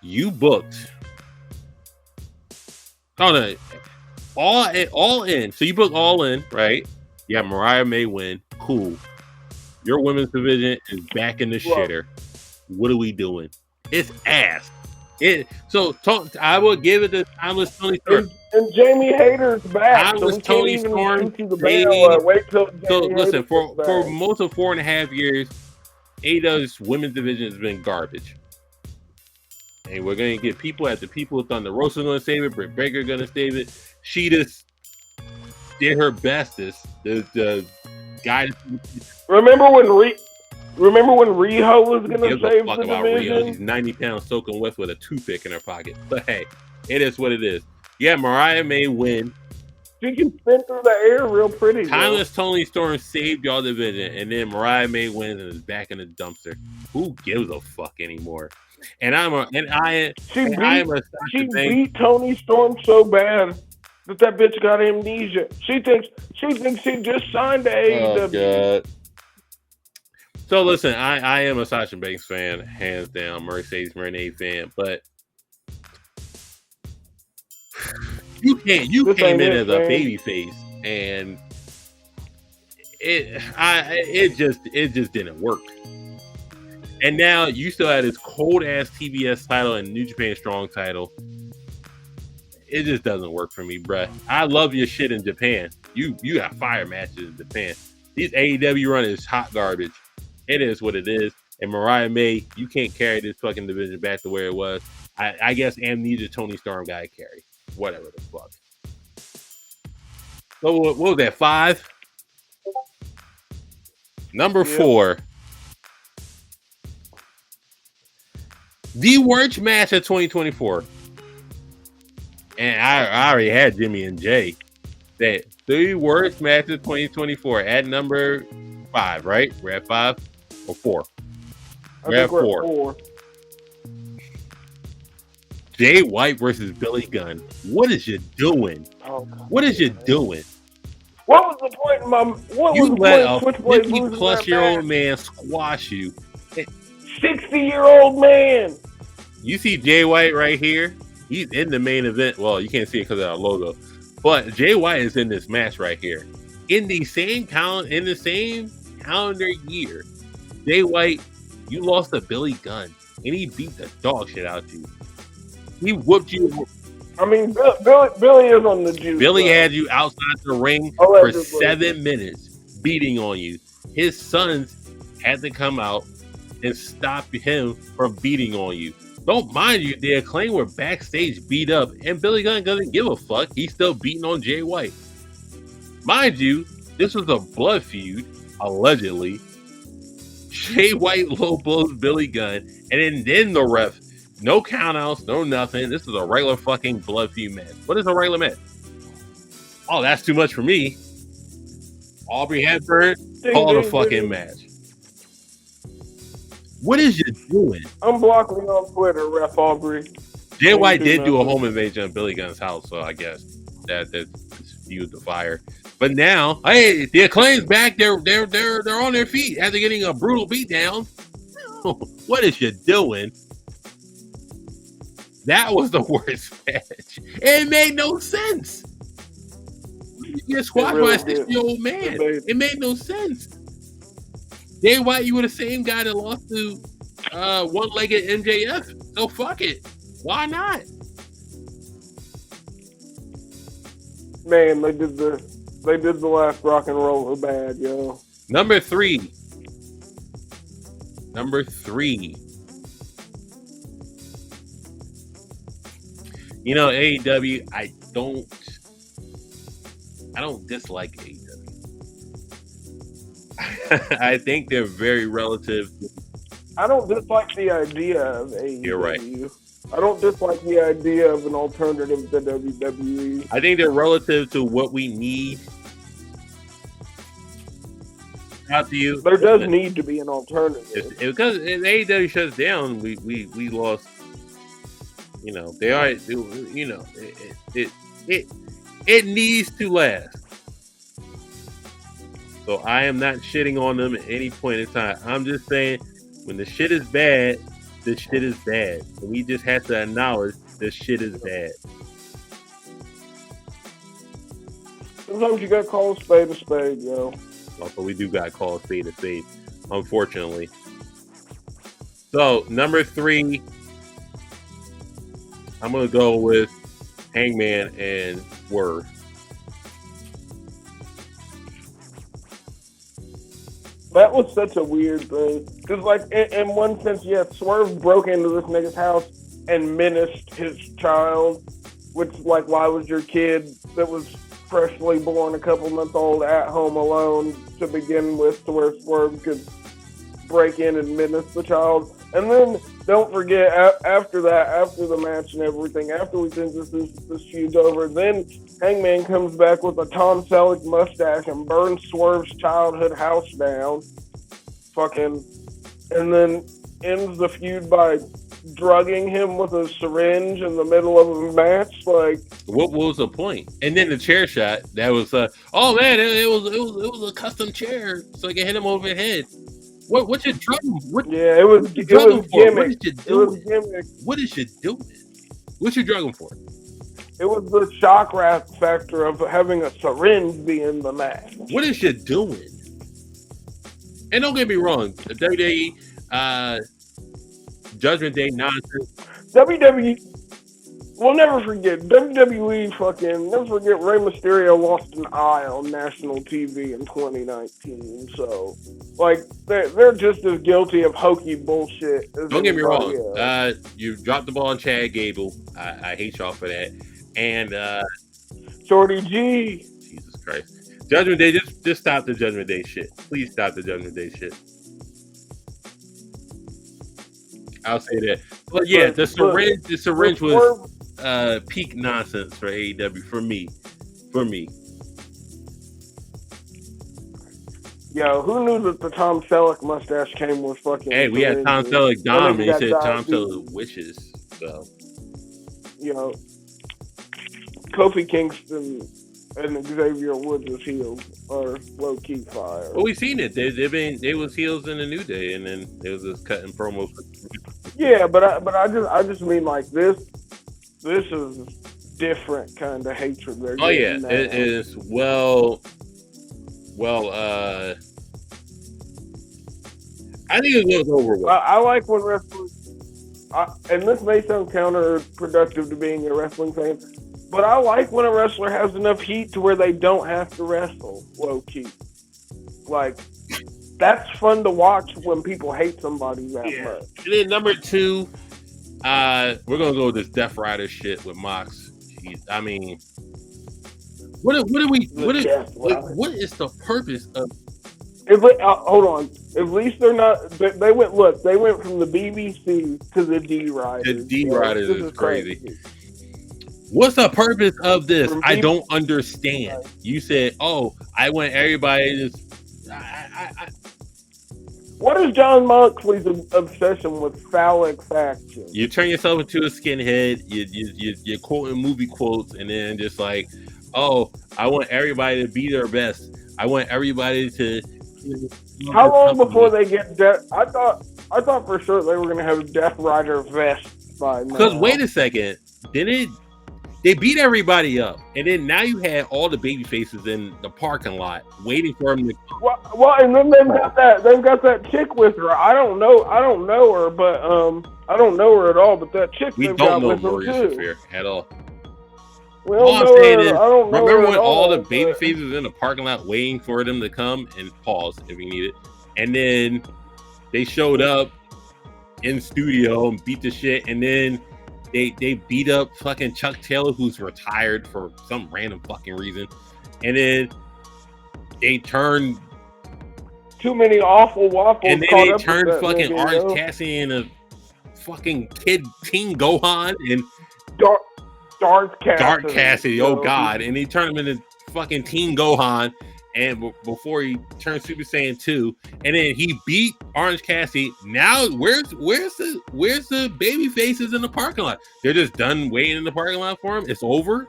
You booked. Oh no, all in. So you booked All In, right? Yeah, Mariah May win. Cool. Your women's division is back in the shitter. What are we doing? It's ass. I will give it to Timeless Tony Storm. And Jamie Hayter's back. Timeless Tony Storm. Wait till listen, for most of 4.5 years, AEW's women's division has been garbage. And we're going to get people after people. Thunder Rosa going to save it. Britt Baker going to save it. She just did her bestest. The guy. Remember when Riho was going to save the division? Riho. She's 90 pounds soaking wet with a toothpick in her pocket. But hey, it is what it is. Yeah, Mariah may win. She can spin through the air real pretty. Timeless Tony Storm saved y'all division, and then Mariah May wins and is back in the dumpster. Who gives a fuck anymore? She beat Tony Storm so bad that bitch got amnesia. She thinks she just signed to AEW. Oh, God. So listen, I am a Sasha Banks fan, hands down, Mercedes Renee fan, but you came in as a baby face, and it just didn't work. And now you still had this cold ass TBS title and New Japan Strong title. It just doesn't work for me, bruh. I love your shit in Japan. You got fire matches in Japan. These AEW run is hot garbage. It is what it is. And Mariah May, you can't carry this fucking division back to where it was. I guess amnesia Tony Storm got to carry. Whatever the fuck. So what was that, 5? Number 4. The worst match of 2024. And I already had Jimmy and Jay. That the worst match of 2024 at number 5, right? We're at 5 or 4? We're at 4. Jay White versus Billy Gunn. What is you doing? Oh, God. What is you doing? What was the point in my? What you was let the point a 50-plus-year-old man squash you. 60-year-old man. You see Jay White right here? He's in the main event. Well, you can't see it because of our logo, but Jay White is in this match right here. In the same calendar year, Jay White, you lost to Billy Gunn, and he beat the dog shit out of you. He whooped you. I mean, Billy is on the juice. Billy had you outside the ring for 7 minutes, beating on you. His sons had to come out and stop him from beating on you. Don't mind you, the Acclaim were backstage beat up, and Billy Gunn doesn't give a fuck. He's still beating on Jay White. Mind you, this was a blood feud, allegedly. Jay White low blows Billy Gunn, and then the ref, no countouts, no nothing. This is a regular fucking blood feud match. What is a regular match? Oh, that's too much for me. Aubrey Hepburn, call it a fucking match. What is you doing? I'm blocking you on Twitter, Ref Aubrey. Jay White did do a home invasion of Billy Gunn's house, so I guess that's fueled the fire. But now, hey, the Acclaim's back. They're on their feet after getting a brutal beatdown. What is you doing? That was the worst match. It made no sense. You get squashed by a 60-year-old man. It made no sense. Jay White, you were the same guy that lost to one-legged MJF. So fuck it. Why not? Man, they did the last rock and roller bad, yo. Number three. You know, AEW, I don't dislike AEW. I think they're very relative. I don't dislike the idea of AEW. You're right. I don't dislike the idea of an alternative to WWE. I think they're relative to what we need. Out to you. There does need to be an alternative. Because if AEW shuts down, we lost. You know, they are. You know, it needs to last. So I am not shitting on them at any point in time. I'm just saying, when the shit is bad, the shit is bad. And we just have to acknowledge the shit is bad. Sometimes you gotta call a spade, yo. Also, we do got to call a spade, unfortunately. So, number 3, I'm going to go with Hangman and Swerve. That was such a weird thing. Because, like, in one sense, yeah, Swerve broke into this nigga's house and menaced his child. Which, like, why was your kid that was freshly born, a couple months old, at home alone to begin with, to where Swerve could break in and menace the child? And then, don't forget, after that, after the match and everything, after we think this feud's over, then Hangman comes back with a Tom Selleck mustache and burns Swerve's childhood house down. And then ends the feud by drugging him with a syringe in the middle of a match. Like, what was the point? And then the chair shot, that was, oh man, it was a custom chair, so I can hit him over the head. What's your drugging? Yeah, it was gimmick. What is you doing? It was gimmick. What is you doing? What you drugging for? It was the shock factor of having a syringe be in the match. What is you doing? And don't get me wrong, the WWE Judgment Day nonsense. WWE, we'll never forget. WWE never forget Rey Mysterio lost an eye on national TV in 2019. So, like, they're just as guilty of hokey bullshit as don't get me wrong. You dropped the ball on Chad Gable. I hate y'all for that. And Shorty G. Jesus Christ. Judgment Day, just stop the Judgment Day shit. Please stop the Judgment Day shit. I'll say that. But yeah, the syringe was peak nonsense for AEW for me. Yo, who knew that the Tom Selleck mustache came with fucking... Hey, we had Tom Selleck Dom, and he said Tom Selleck wishes. So, you know, Kofi Kingston and Xavier Woods' heels are low key fire. Well, we've seen it. They was heels in the New Day, and then they was just cutting promos. Yeah, but I just mean, like, this is different kind of hatred. Oh yeah, it is. Well, I think it goes over well. I like when wrestlers, and this may sound counterproductive to being a wrestling fan, but I like when a wrestler has enough heat to where they don't have to wrestle low key. Like, That's fun to watch when people hate somebody that much. And then number 2, we're gonna go with this Death Rider shit with Mox. Jeez, I mean, what is the purpose of? Hold on. At least they're not. They went from the BBC to the D Riders. The D Riders is crazy. What's the purpose of this? I don't understand. You said, "Oh, I want everybody to." What is John Moxley's obsession with phallic factions? You turn yourself into a skinhead. You're quoting movie quotes, and then just like, "Oh, I want everybody to be their best. I want everybody to." How long before they get death? I thought for sure they were going to have a Death Rider vest by now. Because wait a second, they beat everybody up, and then now you had all the baby faces in the parking lot waiting for them to. Well, and then they've got that chick with her. I don't know her, but I don't know her at all. But that chick we they've don't got know with Maria them too. Shafir at all. All I'm saying is, remember when all the baby faces in the parking lot waiting for them to come and pause if you need it, and then they showed up in studio and beat the shit, and then they beat up fucking Chuck Taylor, who's retired for some random fucking reason, and then they turned too many awful waffles, and then they turned fucking Orange Cassidy into fucking Teen Gohan and Dark Cassidy, oh god, and he turned him into fucking Teen Gohan, and before he turned Super Saiyan 2, and then he beat Orange Cassidy. Now where's the baby faces in the parking lot? They're just done waiting in the parking lot for him. It's over.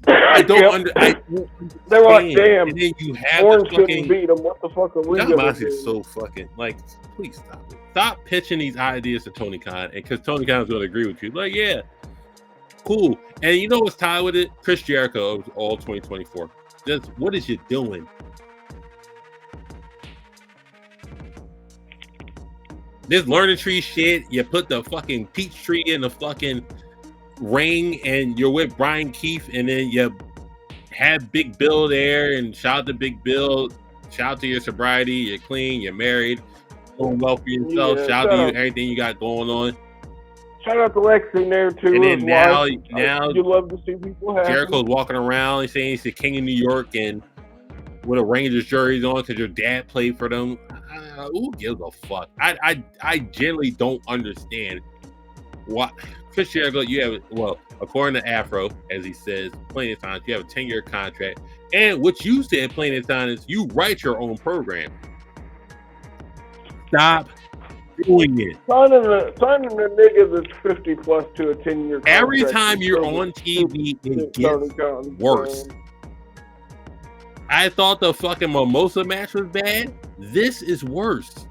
I don't They were like, damn. And then you have Orange the fucking beat him. What the fuck are we gonna do? Is so fucking like. Please stop it. Stop pitching these ideas to Tony Khan, and because Tony Khan is going to agree with you. Like, yeah, cool. And you know what's tied with it? Chris Jericho of all 2024. Just what is you doing? This learning tree shit. You put the fucking peach tree in the fucking ring, and you're with Brian Keith, and then you have Big Bill there, and shout out to Big Bill. Shout out to your sobriety. You're clean. You're married. Doing well for yourself. Shout out to you, everything you got going on. Shout out to Lexi there too. And then now you love to see people happy. Jericho's walking around. He's saying he's the king of New York and with a Rangers jersey on because your dad played for them. Who gives a fuck? I generally don't understand why. Chris Jericho, you have according to Afro, as he says, plenty of times you have a 10-year contract, and what you said plenty of times is you write your own program. Stop doing it. Signing a nigga that's 50 plus to a 10-year contract. Every time you're on TV, it gets worse. I thought the fucking Mimosa match was bad. This is worse.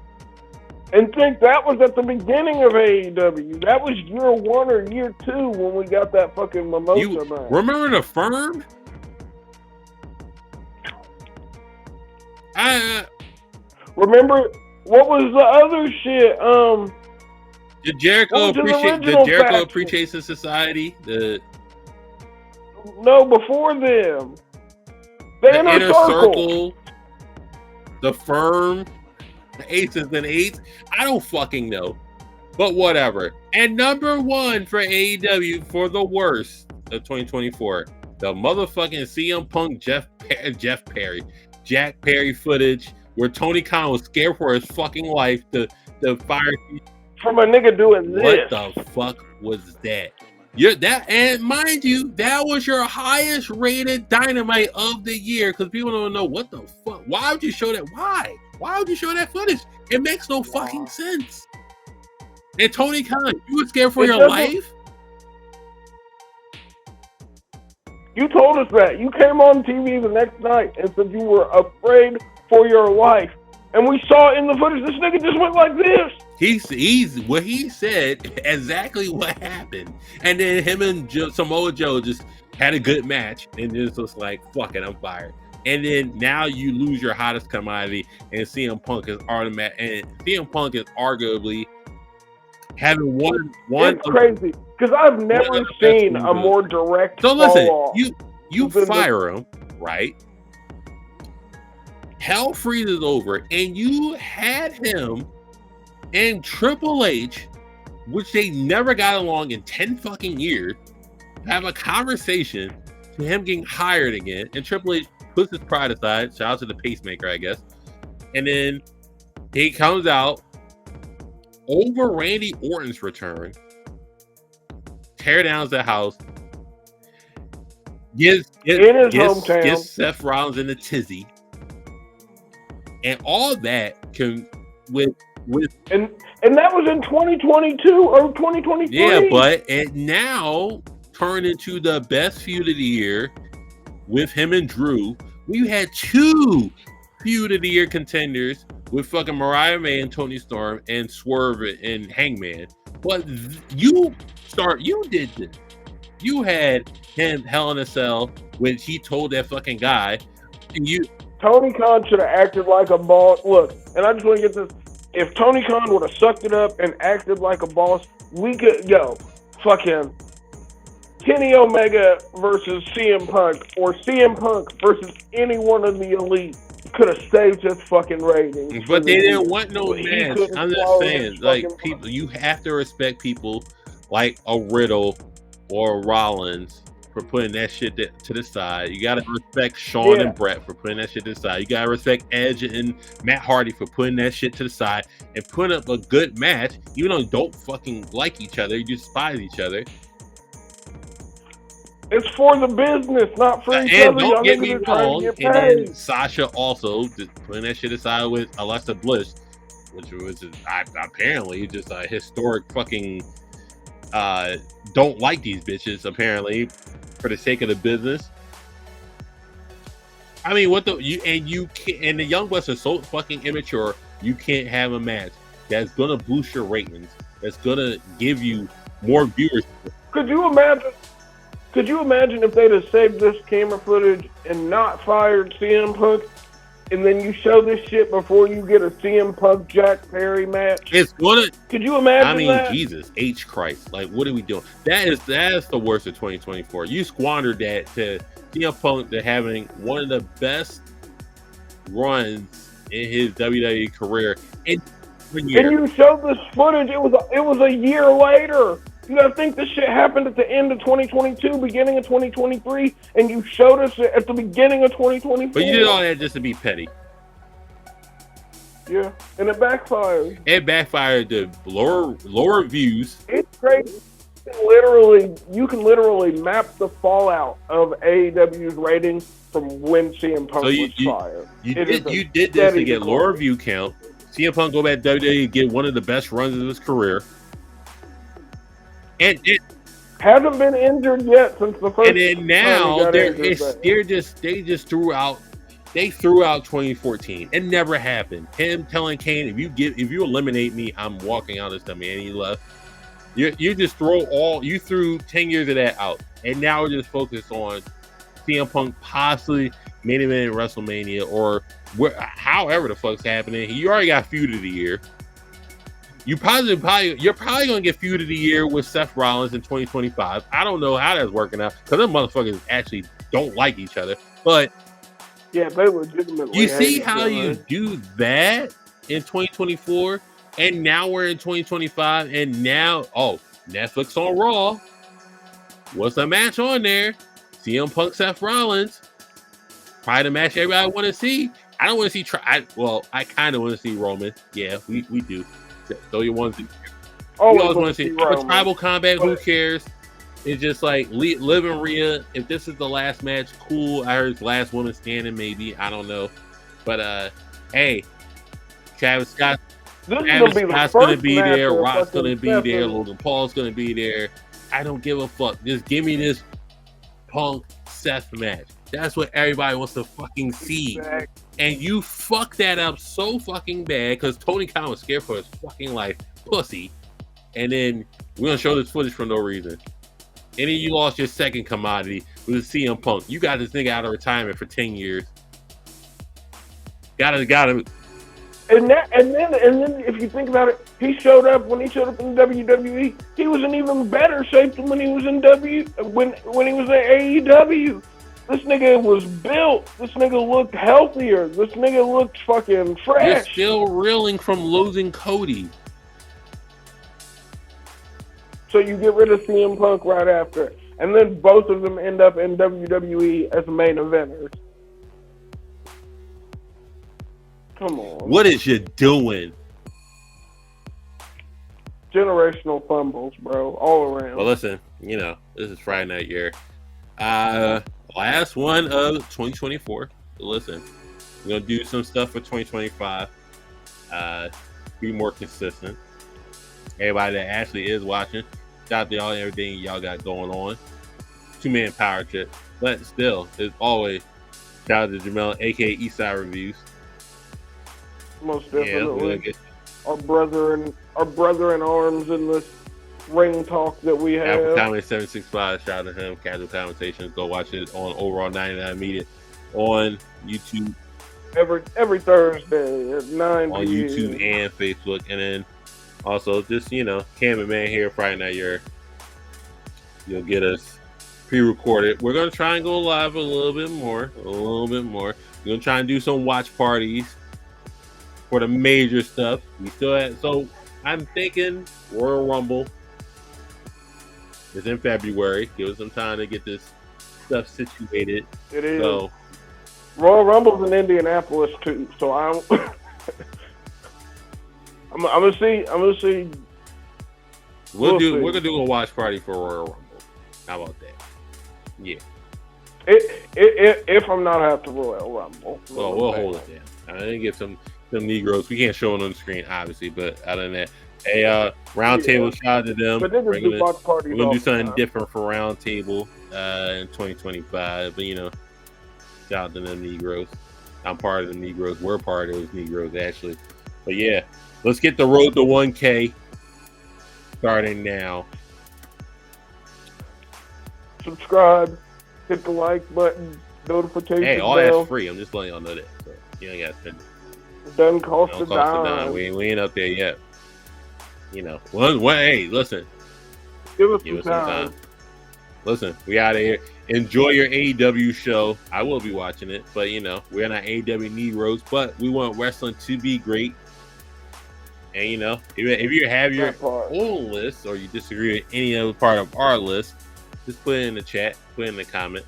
And think that was at the beginning of AEW. That was year 1 or year 2 when we got that fucking Mimosa match. Remember the Firm? Remember. What was the other shit? The Jericho Appreciation Society. No, before them. The Inner Circle. The Firm. The Aces and Eights. I don't fucking know. But whatever. And number 1 for AEW for the worst of 2024. The motherfucking CM Punk Jack Perry footage. Where Tony Khan was scared for his fucking life to fire from a nigga doing this. What the fuck was that? And mind you, that was your highest rated Dynamite of the year because people don't know what the fuck. Why would you show that? Why? Why would you show that footage? It makes no fucking sense. And Tony Khan, you were scared for your life? You told us that. You came on TV the next night and said you were afraid for your life. And we saw in the footage, this nigga just went like this. He's what he said, exactly what happened. And then him and Samoa Joe just had a good match and just was like, fuck it, I'm fired. And then now you lose your hottest commodity and CM Punk is automatic. And CM Punk is arguably having one. It's crazy because I've never seen a more direct. So listen, you fire him, right? Hell freezes over, and you had him and Triple H, which they never got along in 10 fucking years, have a conversation to him getting hired again, and Triple H puts his pride aside. Shout out to the pacemaker, I guess. And then he comes out over Randy Orton's return, tear downs the house, gets Seth Rollins in the tizzy, and all that can with and that was in 2022 or 2023. Yeah, but it now turned into the best feud of the year with him and Drew. We had 2 feud of the year contenders with fucking Mariah May and Toni Storm and Swerve and Hangman. But you did this. You had him Hell in a Cell when he told that fucking guy, and Tony Khan should have acted like a boss. Look, and I just want to get this. If Tony Khan would have sucked it up and acted like a boss, we could go. Fuck him. Kenny Omega versus CM Punk, or CM Punk versus any one of the elite could have saved his fucking ratings. But they didn't want no match. I'm just saying, like, people, you have to respect people like a Riddle or Rollins for putting that shit to the side. You gotta respect Shawn and Brett for putting that shit to the side. You gotta respect Edge and Matt Hardy for putting that shit to the side and putting up a good match, even though you don't fucking like each other, you despise each other. It's for the business, not for each other. And don't get me wrong. And then Sasha also just putting that shit aside with Alexa Bliss, which was apparently just a historic fucking don't like these bitches apparently for the sake of the business. I mean, what the you can't, and the Young Bucks are so fucking immature. You can't have a match that's gonna boost your ratings, that's gonna give you more viewers. Could you imagine if they'd have saved this camera footage and not fired CM Punk, and then you show this shit before you get a CM Punk Jack Perry match? It's gonna. Could you imagine? I mean, that? Jesus H Christ! Like, what are we doing? That's the worst of 2024. You squandered that to CM Punk to having one of the best runs in his WWE career in 1 year. And you showed this footage. It was a year later. You gotta think this shit happened at the end of 2022, beginning of 2023, and you showed us it at the beginning of 2024. But you did all that just to be petty. Yeah, and it backfired. It backfired to lower views. It's crazy. You can literally map the fallout of AEW's ratings from when CM Punk was fired. You did this to get lower view count. CM Punk go back to WWE, get one of the best runs of his career. And it hasn't been injured yet since the first. And then now they just threw out 2014. It never happened. Him telling Kane, if you eliminate me, I'm walking out of this man. He left. You just threw 10 years of that out, and now we're just focused on CM Punk possibly main event in WrestleMania or however the fuck's happening. You already got feud of the year. You're probably gonna get feud of the year with Seth Rollins in 2025. I don't know how that's working out because them motherfuckers actually don't like each other. But yeah, they legitimately. You see how you do that in 2024, and now we're in 2025, and now Netflix on Raw. What's the match on there? CM Punk, Seth Rollins. Probably the match everybody want to see. I don't want to see. I kind of want to see Roman. Yeah, we do. So you want to? Always want to see tribal combat. Who cares? It's just like Liv and Rhea. If this is the last match, cool. I heard it's last woman standing. Maybe I don't know, but hey, Travis Scott's gonna be there. Rock's gonna be there. Logan Paul's gonna be there. I don't give a fuck. Just give me this Punk Seth match. That's what everybody wants to fucking see. Exactly. And you fucked that up so fucking bad because Tony Khan was scared for his fucking life, pussy. And then we're gonna show this footage for no reason. And then you lost your second commodity with CM Punk. You got this nigga out of retirement for 10 years. Got him. And then if you think about it, when he showed up in WWE, he was in even better shape than when he was in when he was at AEW. This nigga was built. This nigga looked healthier. This nigga looked fucking fresh. You're still reeling from losing Cody. So you get rid of CM Punk right after. And then both of them end up in WWE as main eventers. Come on. What is you doing? Generational fumbles, bro, all around. Well, listen, this is Friday Night Year. Last one of 2024. So listen, we're going to do some stuff for 2025. Be more consistent. Everybody that actually is watching, shout out to y'all and everything y'all got going on. 2-man power trip. But still, as always, shout out to Jamel, aka Eastside Reviews. Most definitely. Yeah, our brother in arms in this ring talk that we have. Apple Comedy 765, shout out to him. Casual Conversations. Go watch it on Overall 99 Media on YouTube. Every Thursday at 9 on YouTube and Facebook. And then also just, Cam and Man here Friday Night Year. You'll get us pre-recorded. We're going to try and go live a little bit more. We're going to try and do some watch parties for the major stuff. So I'm thinking Royal Rumble is in February. Give us some time to get this stuff situated. It is. So Royal Rumble's in Indianapolis too. So I'm gonna see. We're gonna do a watch party for Royal Rumble. How about that? Yeah. If I'm not at the Royal Rumble. Well, we'll hold it down. I didn't get some Negroes. We can't show them on the screen, obviously, but other than that, roundtable shout out to them. But then we're gonna do something different for roundtable in 2025. But shout out to them Negroes. I'm part of the Negroes. We're part of those Negroes actually. But yeah, let's get the road to 1K starting now. Subscribe, hit the like button, notification Hey, all bell. that's free. I'm just letting y'all know that. So you ain't got to spend it. Doesn't cost a dime. We ain't up there yet. Hey, listen. Give us some time. Listen, we out of here. Enjoy your AEW show. I will be watching it, but we're not AEW Negroes, but we want wrestling to be great. And if you have your own list or you disagree with any other part of our list, just put it in the chat, put it in the comment,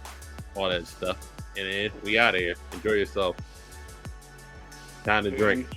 all that stuff. And then we out of here. Enjoy yourself. Time to drink.